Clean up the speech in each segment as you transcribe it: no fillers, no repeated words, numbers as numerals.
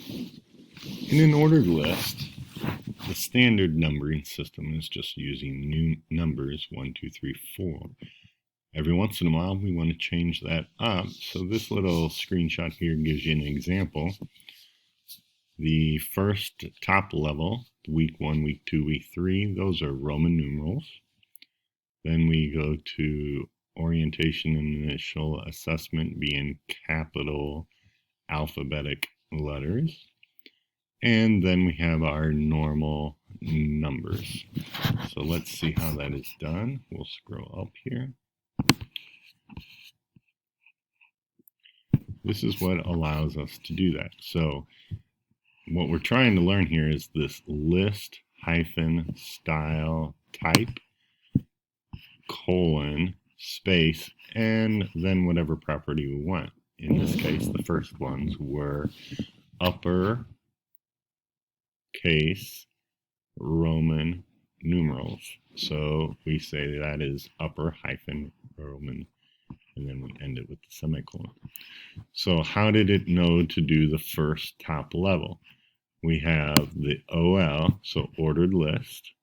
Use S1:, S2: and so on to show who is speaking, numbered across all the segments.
S1: In an ordered list, the standard numbering system is just using new numbers 1, 2, 3, 4. Every once in a while, we want to change that up. So this little screenshot here gives you an example. The first top level, week 1, week 2, week 3, those are Roman numerals. Then we go to orientation and initial assessment being capital alphabetic letters. And then we have our normal numbers. So let's see how that is done. We'll scroll up here. This is what allows us to do that. So what we're trying to learn here is this list-style-type :space and then whatever property we want. In this case, the first ones were upper case Roman numerals. So we say that is upper hyphen Roman, and then we end it with the semicolon. So how did it know to do the first top level? We have the OL, so ordered list,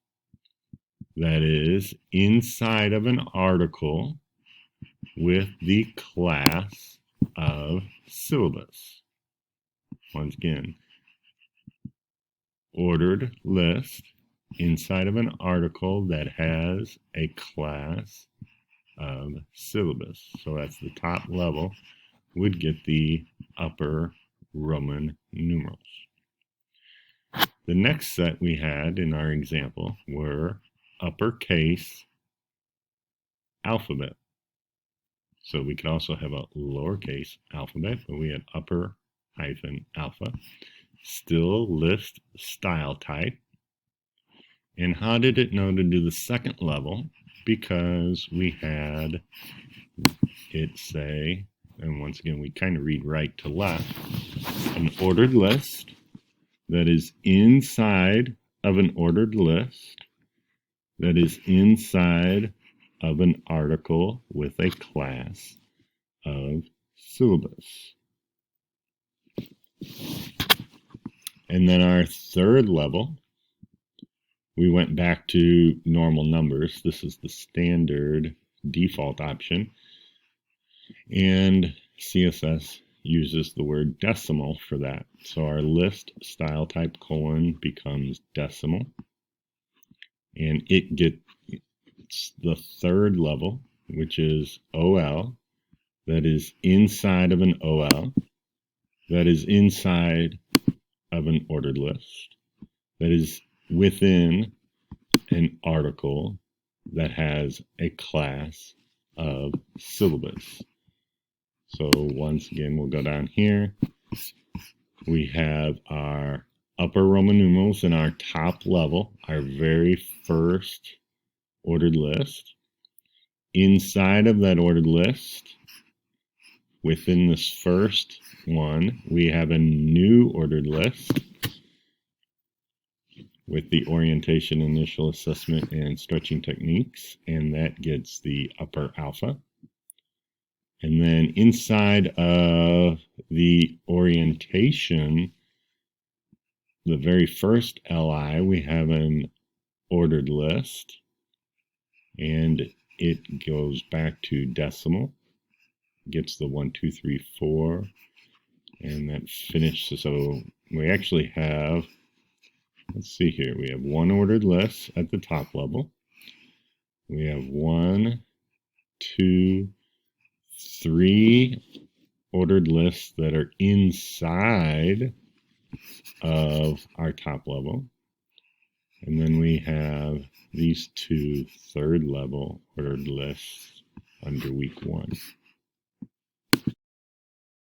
S1: that is inside of an article with the class of syllabus. Once again, ordered list inside of an article that has a class of syllabus. So that's the top level, would get the upper Roman numerals. The next set we had in our example were uppercase alphabet. So we could also have a lowercase alphabet, but we had upper hyphen alpha. Still list style type. And how did it know to do the second level? Because we had it say, and once again we kind of read right to left, an ordered list that is inside of an ordered list that is inside of an article with a class of syllabus. And then our third level, we went back to normal numbers. This is the standard default option. And CSS uses the word decimal for that. So our list style type : becomes decimal. And it gets the third level, which is OL, that is inside of an OL, that is inside of an ordered list, that is within an article that has a class of syllabus. So once again, we'll go down here. We have our upper Roman numerals in our top level, our very first ordered list. Inside of that ordered list, within this first one, we have a new ordered list with the orientation, initial assessment, and stretching techniques, and that gets the upper alpha. And then inside of the orientation, the very first LI, we have an ordered list, and it goes back to decimal, gets the 1, 2, 3, 4, and that finishes. So we actually have, let's see here, we have one ordered list at the top level. We have 1, 2, 3 ordered lists that are inside of our top level. And then we have these 2 third level ordered lists under week 1.